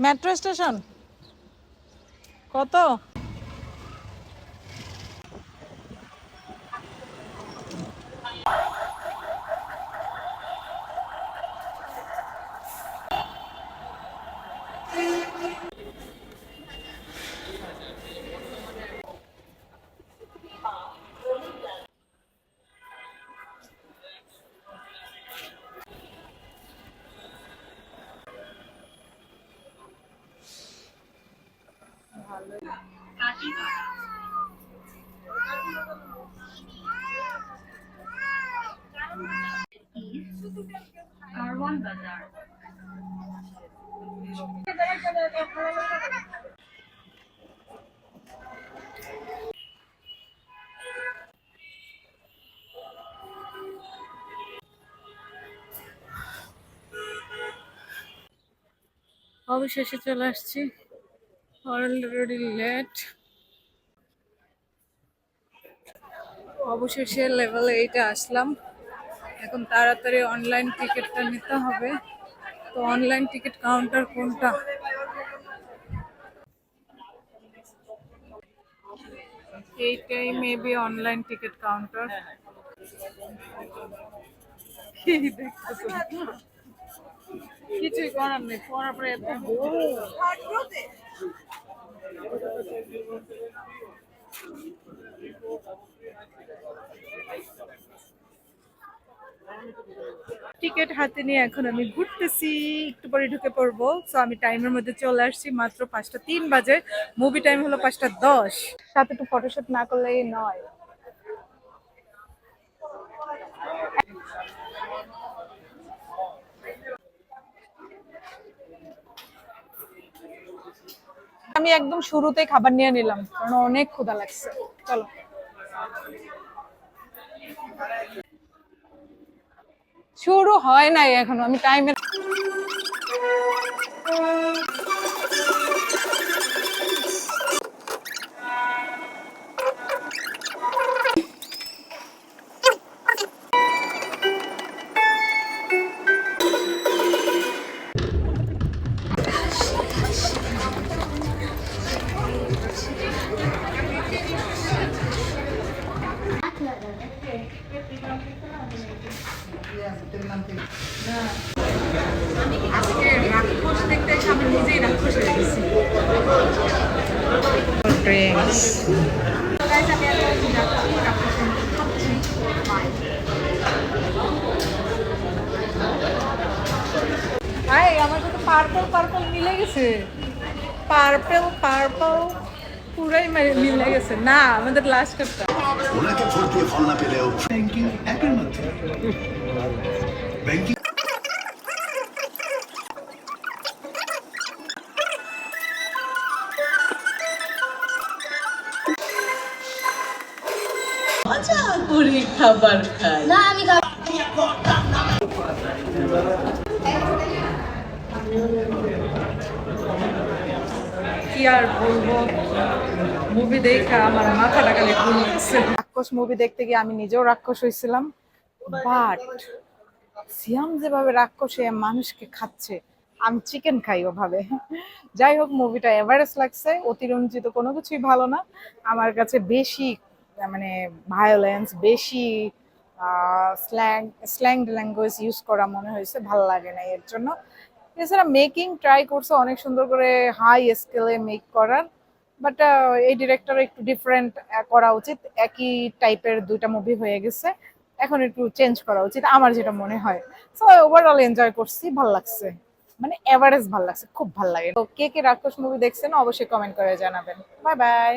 Metro station কত? Karwan Bazar. অবশেষে চলে আসছি, অলরেডি লেট। অবশেষে লেভেল 8-এ আসলাম। এখন তাড়াতাড়ি অনলাইন টিকিটটা নিতে হবে। তো অনলাইন টিকিট কাউন্টার কোনটা? এইটাই মেবি অনলাইন টিকিট কাউন্টার। কি দেখতেছো? কিছুই করার নেই, পড়ার পরে এত টিকিট হাতে নিয়ে এখন আমি ঘুরতেছি, একটু পরে ঢুকে পড়বো। তো আমি টাইমের মধ্যে চলে আসছি, মাত্র 5:03 বাজে। মুভি টাইম হলো 5:10। সাথে একটু ফটোশুট না করলেই নয়। আমি একদম শুরুতেই খাবার নিয়ে নিলাম, কারণ অনেক ক্ষুধা লাগছে। চলো। শুরু হয় নাই এখনো, আমি টাইমে। আজকে রাক্ষস দেখতে এসে আমি নিজেই রাক্ষস হয়ে গেছি। ড্রিঙ্কস গাইস, আমি এখন যাচ্ছি রাক্ষস খাচ্ছি। হাই, আমার সাথে পার্পল পার্পল মিলে গেছে। পার্পল পার্পল পুরাই মিলে গেছে। না, আমাদের লাস্ট একটা ওনাকে ভোট দিয়ে ফল না পেলেও ব্যাংকিং অ্যাপের মাধ্যমে ব্যাংকিং মজা করে খাবার খাই না আমি কি আর বলবো, মুভি দেখে আমার মাথাটা খালি ঘুরছে। রাক্ষস মুভি দেখতে গিয়ে আমি নিজেও রাক্ষস হয়েছিলাম, বাট সিয়াম যেভাবে রাক্ষস হয়ে মানুষকে খাচ্ছে, আমি চিকেন খাই ওভাবে। যাই হোক, মুভিটা এভারেজ লাগছে, অতিরঞ্জিত কোনো কিছুই ভালো না আমার কাছে। বেশি মানে ভায়োলেন্স, বেশি স্ল্যাং স্ল্যাং ল্যাঙ্গুয়েজ ইউজ করা মনে হয়েছে, ভালো লাগে না এর জন্য। এছাড়া মেকিং ট্রাই করছে অনেক সুন্দর করে হাই স্কেলে মেক করার, বাট এই ডিরেক্টর একটু ডিফারেন্ট করা উচিত। একই টাইপের দুইটা মুভি হয়ে গেছে, এখন একটু চেঞ্জ করা উচিত আমার যেটা মনে হয়। সো ওভারঅল এনজয় করছি, ভাল লাগছে, মানে এভারেজ ভাল লাগছে, খুব ভাল লাগে। তো কে কে রাক্ষস মুভি দেখছেন অবশ্যই কমেন্ট করে জানাবেন। Bye bye.